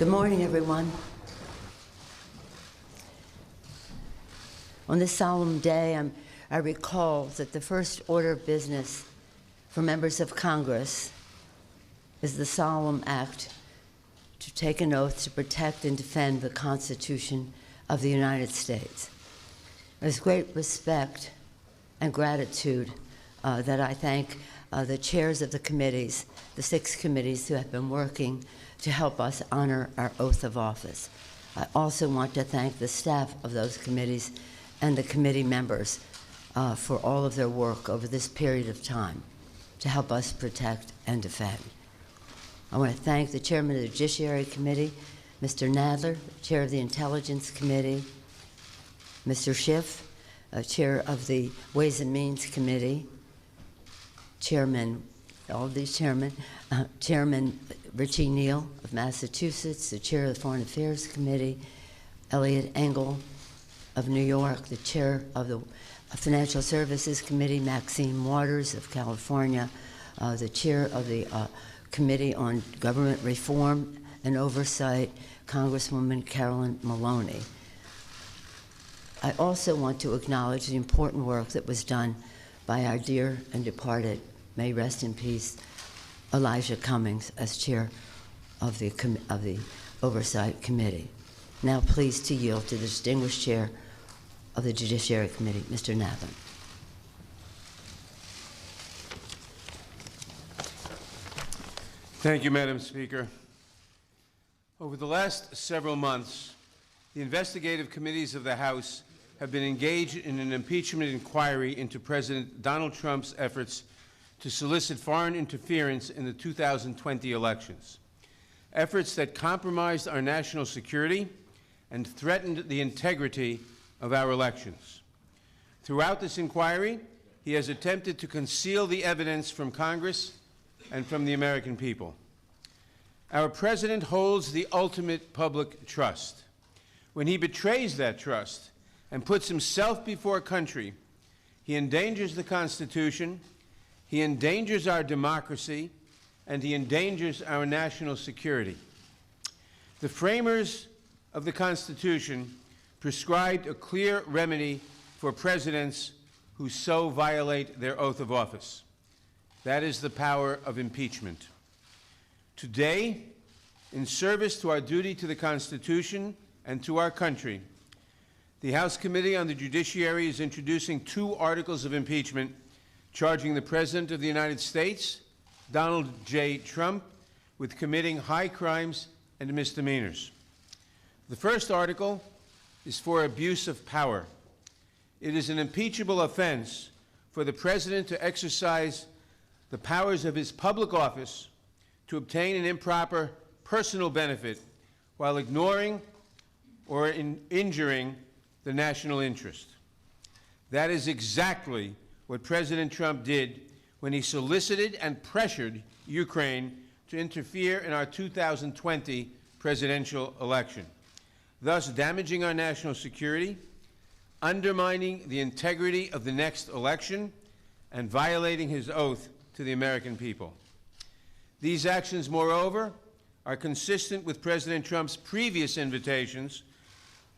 Good morning, everyone. On this solemn day, I recall that the first order of business for members of Congress is the solemn act to take an oath to protect and defend the Constitution of the United States. There's great respect and gratitude that I thank the chairs of the committees, the 6 committees who have been working to help us honor our oath of office. I also want to thank the staff of those committees and the committee members for all of their work over this period of time to help us protect and defend. I want to thank the chairman of the Judiciary Committee, Mr. Nadler, chair of the Intelligence Committee, Mr. Schiff, chair of the Ways and Means Committee, Chairman, all of these chairmen, Chairman Richie Neal of Massachusetts, the chair of the Foreign Affairs Committee, Eliot Engel of New York, the chair of the Financial Services Committee, Maxine Waters of California, the chair of the Committee on Government Reform and Oversight, Congresswoman Carolyn Maloney. I also want to acknowledge the important work that was done by our dear and departed, may rest in peace, Elijah Cummings as chair of the Oversight Committee. Now pleased to yield to the distinguished chair of the Judiciary Committee, Mr. Nadler. Thank you, Madam Speaker. Over the last several months, the investigative committees of the House have been engaged in an impeachment inquiry into President Donald Trump's efforts to solicit foreign interference in the 2020 elections, efforts that compromised our national security and threatened the integrity of our elections. Throughout this inquiry, he has attempted to conceal the evidence from Congress and from the American people. Our president holds the ultimate public trust. When he betrays that trust and puts himself before country, he endangers the Constitution, he endangers our democracy, and he endangers our national security. The framers of the Constitution prescribed a clear remedy for presidents who so violate their oath of office. That is the power of impeachment. Today, in service to our duty to the Constitution and to our country, the House Committee on the Judiciary is introducing 2 articles of impeachment charging the President of the United States, Donald J. Trump, with committing high crimes and misdemeanors. The first article is for abuse of power. It is an impeachable offense for the President to exercise the powers of his public office to obtain an improper personal benefit while ignoring or injuring the national interest. That is exactly what President Trump did when he solicited and pressured Ukraine to interfere in our 2020 presidential election, thus damaging our national security, undermining the integrity of the next election, and violating his oath to the American people. These actions, moreover, are consistent with President Trump's previous invitations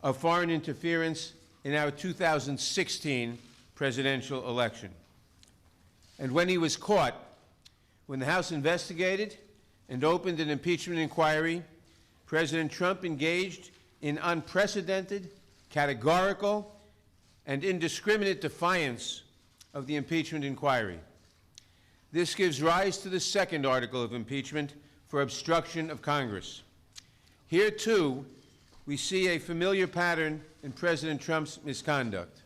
of foreign interference in our 2016 presidential election. And when he was caught, when the House investigated and opened an impeachment inquiry, President Trump engaged in unprecedented, categorical, and indiscriminate defiance of the impeachment inquiry. This gives rise to the second article of impeachment for obstruction of Congress. Here, too, we see a familiar pattern in President Trump's misconduct.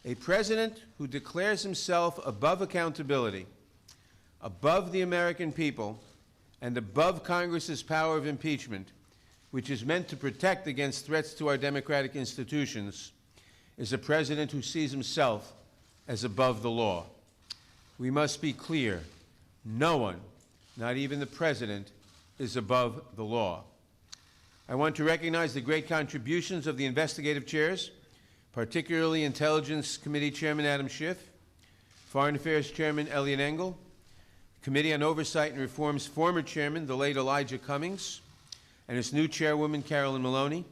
A president who declares himself above accountability, above the American people, and above Congress's power of impeachment, which is meant to protect against threats to our democratic institutions, is a president who sees himself as above the law. We must be clear. No one, not even the president, is above the law. I want to recognize the great contributions of the investigative chairs, particularly Intelligence Committee Chairman Adam Schiff, Foreign Affairs Chairman Eliot Engel, Committee on Oversight and Reform's former chairman, the late Elijah Cummings, and its new chairwoman, Carolyn Maloney,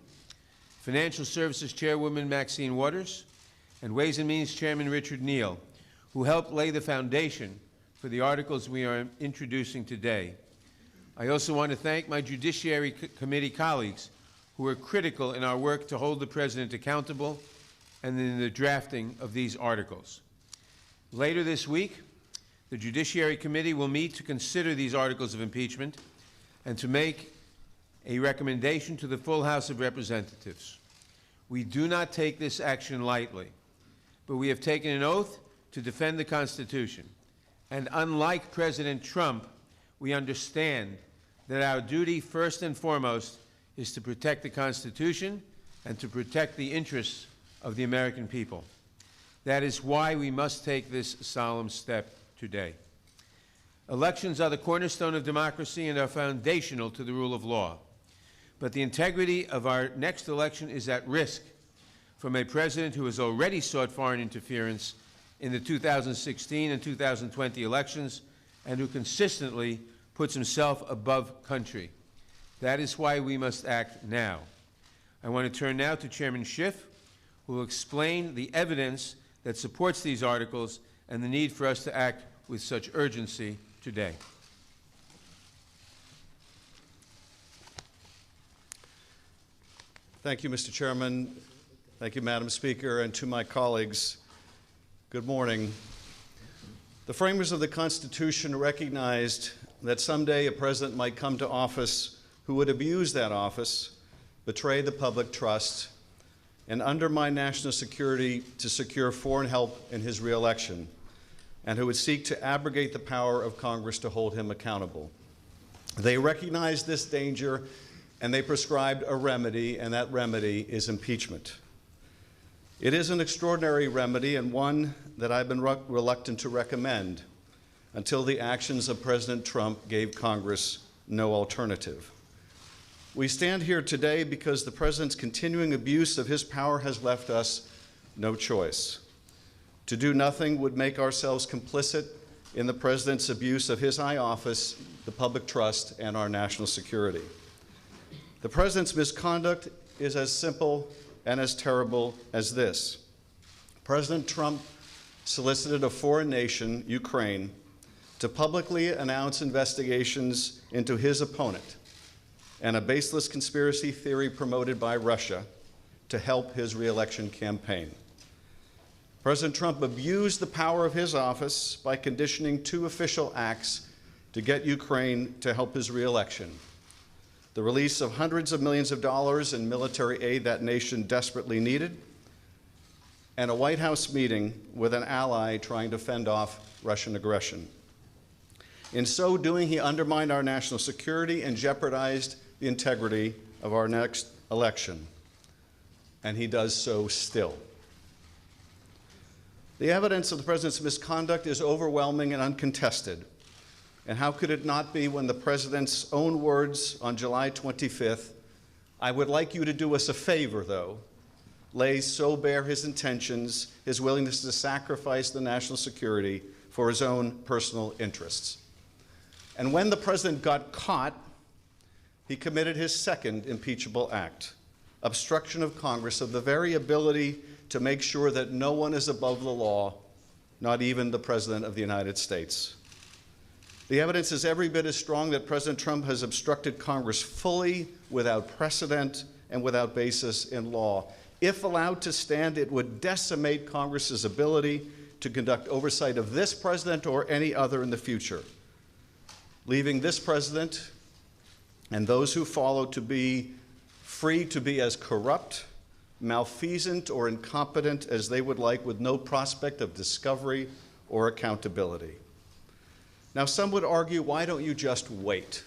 Financial Services Chairwoman Maxine Waters, and Ways and Means Chairman Richard Neal, who helped lay the foundation for the articles we are introducing today. I also want to thank my Judiciary Committee colleagues who were critical in our work to hold the President accountable and in the drafting of these articles. Later this week, the Judiciary Committee will meet to consider these articles of impeachment and to make a recommendation to the full House of Representatives. We do not take this action lightly, but we have taken an oath to defend the Constitution. And unlike President Trump, we understand that our duty, first and foremost, is to protect the Constitution and to protect the interests of the American people. That is why we must take this solemn step today. Elections are the cornerstone of democracy and are foundational to the rule of law. But the integrity of our next election is at risk from a president who has already sought foreign interference in the 2016 and 2020 elections and who consistently puts himself above country. That is why we must act now. I want to turn now to Chairman Schiff, who will explain the evidence that supports these articles and the need for us to act with such urgency today. Thank you, Mr. Chairman. Thank you, Madam Speaker, and to my colleagues, good morning. The framers of the Constitution recognized that someday a president might come to office who would abuse that office, betray the public trust, and undermine national security to secure foreign help in his reelection, and who would seek to abrogate the power of Congress to hold him accountable. They recognized this danger, and they prescribed a remedy, and that remedy is impeachment. It is an extraordinary remedy and one that I've been reluctant to recommend until the actions of President Trump gave Congress no alternative. We stand here today because the President's continuing abuse of his power has left us no choice. To do nothing would make ourselves complicit in the President's abuse of his high office, the public trust, and our national security. The President's misconduct is as simple and as terrible as this. President Trump solicited a foreign nation, Ukraine, to publicly announce investigations into his opponent and a baseless conspiracy theory promoted by Russia to help his reelection campaign. President Trump abused the power of his office by conditioning two official acts to get Ukraine to help his reelection: the release of hundreds of millions of dollars in military aid that nation desperately needed, and a White House meeting with an ally trying to fend off Russian aggression. In so doing, he undermined our national security and jeopardized the integrity of our next election. And he does so still. The evidence of the President's misconduct is overwhelming and uncontested. And how could it not be when the President's own words on July 25th, "I would like you to do us a favor, though," lays so bare his intentions, his willingness to sacrifice the national security for his own personal interests. And when the President got caught, he committed his second impeachable act: obstruction of Congress of the very ability to make sure that no one is above the law, not even the President of the United States. The evidence is every bit as strong that President Trump has obstructed Congress fully, without precedent, and without basis in law. If allowed to stand, it would decimate Congress's ability to conduct oversight of this president or any other in the future, leaving this president and those who follow to be free to be as corrupt, malfeasant, or incompetent as they would like, with no prospect of discovery or accountability. Now, some would argue, why don't you just wait?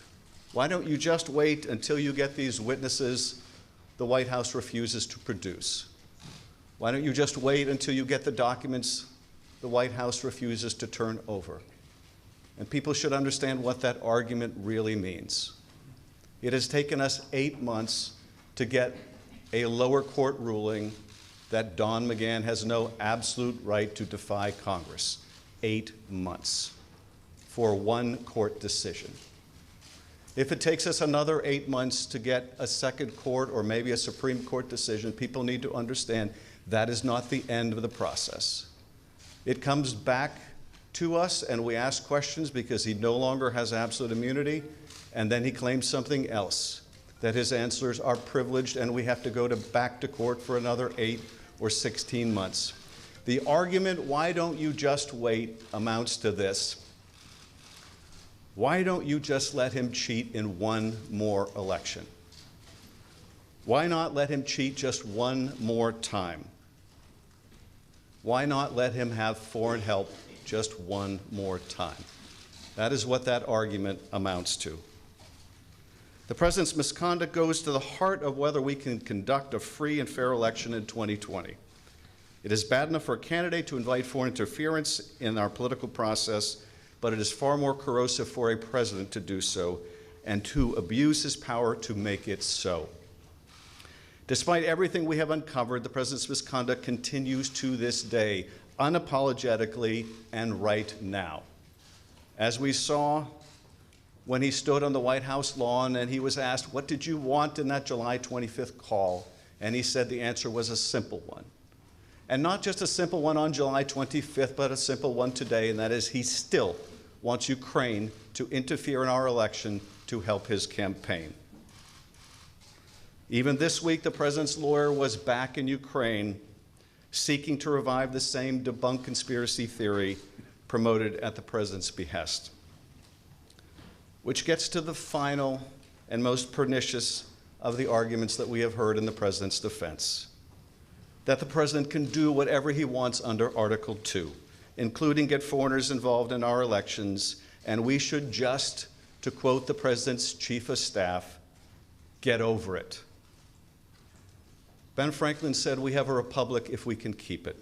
Why don't you just wait until you get these witnesses the White House refuses to produce? Why don't you just wait until you get the documents the White House refuses to turn over? And people should understand what that argument really means. It has taken us 8 months to get a lower court ruling that Don McGahn has no absolute right to defy Congress. 8 months for one court decision. If it takes us another 8 months to get a second court or maybe a Supreme Court decision, people need to understand that is not the end of the process. It comes back to us and we ask questions because he no longer has absolute immunity, and then he claims something else, that his answers are privileged and we have to go back to court for another 8 or 16 months. The argument, why don't you just wait, amounts to this. Why don't you just let him cheat in one more election? Why not let him cheat just one more time? Why not let him have foreign help just one more time? That is what that argument amounts to. The president's misconduct goes to the heart of whether we can conduct a free and fair election in 2020. It is bad enough for a candidate to invite foreign interference in our political process, but it is far more corrosive for a president to do so and to abuse his power to make it so. Despite everything we have uncovered, the president's misconduct continues to this day, unapologetically and right now. As we saw when he stood on the White House lawn and he was asked, what did you want in that July 25th call? And he said the answer was a simple one. And not just a simple one on July 25th, but a simple one today, and that is he still wants Ukraine to interfere in our election to help his campaign. Even this week, the president's lawyer was back in Ukraine seeking to revive the same debunked conspiracy theory promoted at the president's behest. Which gets to the final and most pernicious of the arguments that we have heard in the president's defense, that the president can do whatever he wants under Article 2, including get foreigners involved in our elections, and we should just, to quote the president's chief of staff, get over it. Ben Franklin said, we have a republic if we can keep it.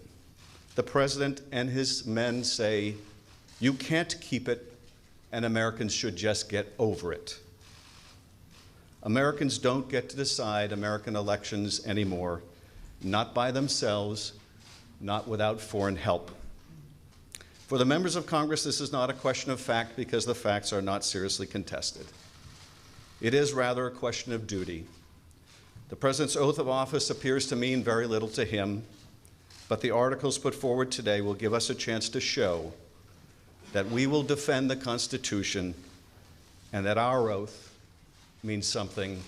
The president and his men say, you can't keep it, and Americans should just get over it. Americans don't get to decide American elections anymore, not by themselves, not without foreign help. For the members of Congress, this is not a question of fact because the facts are not seriously contested. It is rather a question of duty. The president's oath of office appears to mean very little to him, but the articles put forward today will give us a chance to show that we will defend the Constitution and that our oath means something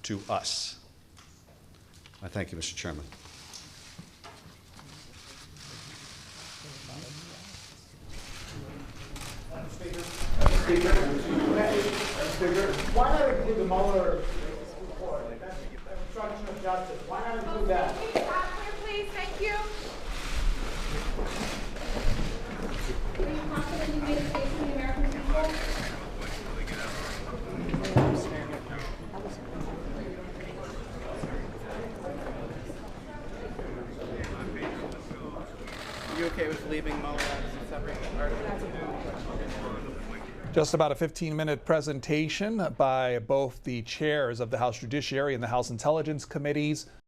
to us. I thank you, Mr. Chairman. Speaker, why not include the Mueller report? That's obstruction of justice. Why not include that? Please, thank you. Are you confident you made a case for the American people? Are you okay with leaving Mueller as a separate article? Just about a 15-minute presentation by both the chairs of the House Judiciary and the House Intelligence Committees.